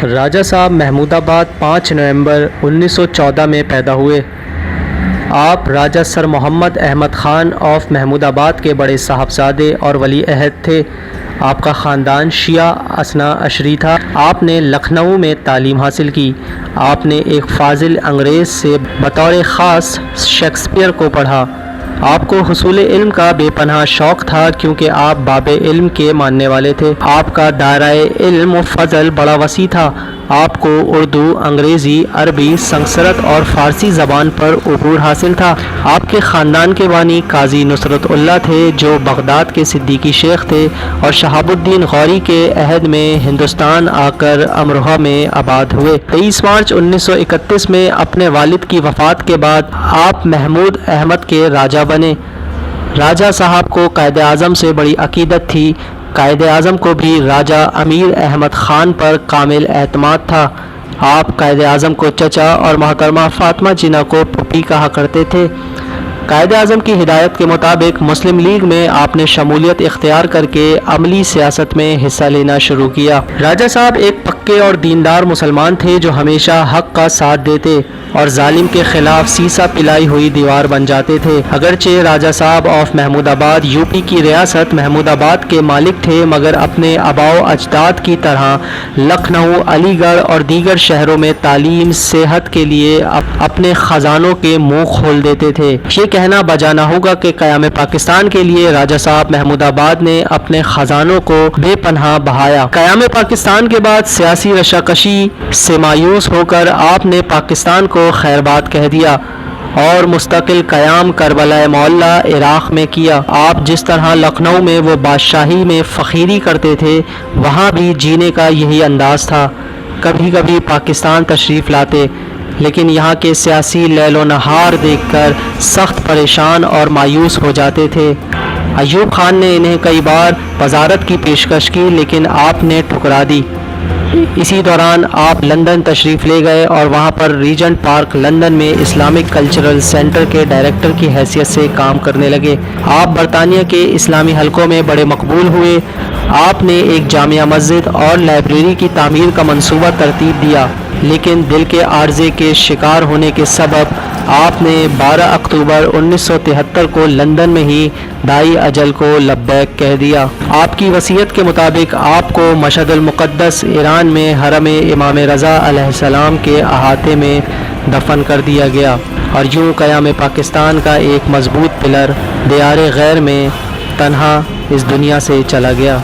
راجہ صاحب محمود آباد 5 نومبر 1914 میں پیدا ہوئے۔ آپ راجہ سر محمد احمد خان آف محمود آباد کے بڑے صاحبزادے اور ولی عہد تھے۔ آپ کا خاندان شیعہ اثنا عشری تھا۔ آپ نے لکھنؤ میں تعلیم حاصل کی۔ آپ نے ایک فاضل انگریز سے بطور خاص شیکسپیئر کو پڑھا۔ آپ کو حصول علم کا بے پناہ شوق تھا کیونکہ آپ باب علم کے ماننے والے تھے۔ آپ کا دائرہ علم و فضل بڑا وسیع تھا۔ آپ کو اردو، انگریزی، عربی، سنسکرت اور فارسی زبان پر عبور حاصل تھا۔ آپ کے خاندان کے بانی قاضی نصرت اللہ تھے جو بغداد کے صدیقی شیخ تھے اور شہاب الدین غوری کے عہد میں ہندوستان آ کر امروہہ میں آباد ہوئے۔ 23 مارچ 1931 میں اپنے والد کی وفات کے بعد آپ محمود احمد کے راجہ بنے۔ راجہ صاحب کو قائد اعظم سے بڑی عقیدت تھی۔ قائد اعظم کو بھی راجہ امیر احمد خان پر کامل اعتماد تھا۔ آپ قائد اعظم کو چچا اور محترمہ فاطمہ جناح کو پھوپھی کہا کرتے تھے۔ قائد اعظم کی ہدایت کے مطابق مسلم لیگ میں آپ نے شمولیت اختیار کر کے عملی سیاست میں حصہ لینا شروع کیا۔ راجہ صاحب ایک پکے اور دیندار مسلمان تھے جو ہمیشہ حق کا ساتھ دیتے اور ظالم کے خلاف سیسا پلائی ہوئی دیوار بن جاتے تھے۔ اگرچہ راجہ صاحب آف محمود آباد یوپی کی ریاست محمود آباد کے مالک تھے مگر اپنے آباء و اجداد کی طرح لکھنؤ، علی گڑھ اور دیگر شہروں میں تعلیم، صحت کے لیے اپنے خزانوں کے منہ کھول دیتے تھے۔ یہ کہنا بجانا ہوگا کہ قیام پاکستان کے لیے راجہ صاحب محمود آباد نے اپنے خزانوں کو بے پناہ بہایا۔ قیام پاکستان کے بعد سیاسی رشاکشی سے مایوس ہو کر آپ نے پاکستان کو خیر بات کہہ دیا اور مستقل قیام کربلا معلیٰ عراق میں کیا۔ آپ جس طرح لکھنؤ میں وہ بادشاہی میں فخیری کرتے تھے وہاں بھی جینے کا یہی انداز تھا۔ کبھی کبھی پاکستان تشریف لاتے لیکن یہاں کے سیاسی لیل و نہار دیکھ کر سخت پریشان اور مایوس ہو جاتے تھے۔ ایوب خان نے انہیں کئی بار وزارت کی پیشکش کی لیکن آپ نے ٹھکرا دی۔ اسی دوران آپ لندن تشریف لے گئے اور وہاں پر ریجنٹ پارک لندن میں اسلامک کلچرل سینٹر کے ڈائریکٹر کی حیثیت سے کام کرنے لگے۔ آپ برطانیہ کے اسلامی حلقوں میں بڑے مقبول ہوئے۔ آپ نے ایک جامع مسجد اور لائبریری کی تعمیر کا منصوبہ ترتیب دیا لیکن دل کے عارضے کے شکار ہونے کے سبب آپ نے 12 اکتوبر 1973 کو لندن میں ہی دائی اجل کو لبیک کہہ دیا۔ آپ کی وصیت کے مطابق آپ کو مشہد المقدس ایران میں حرم امام رضا علیہ السلام کے احاطے میں دفن کر دیا گیا اور یوں قیام پاکستان کا ایک مضبوط پلر دیار غیر میں تنہا اس دنیا سے چلا گیا۔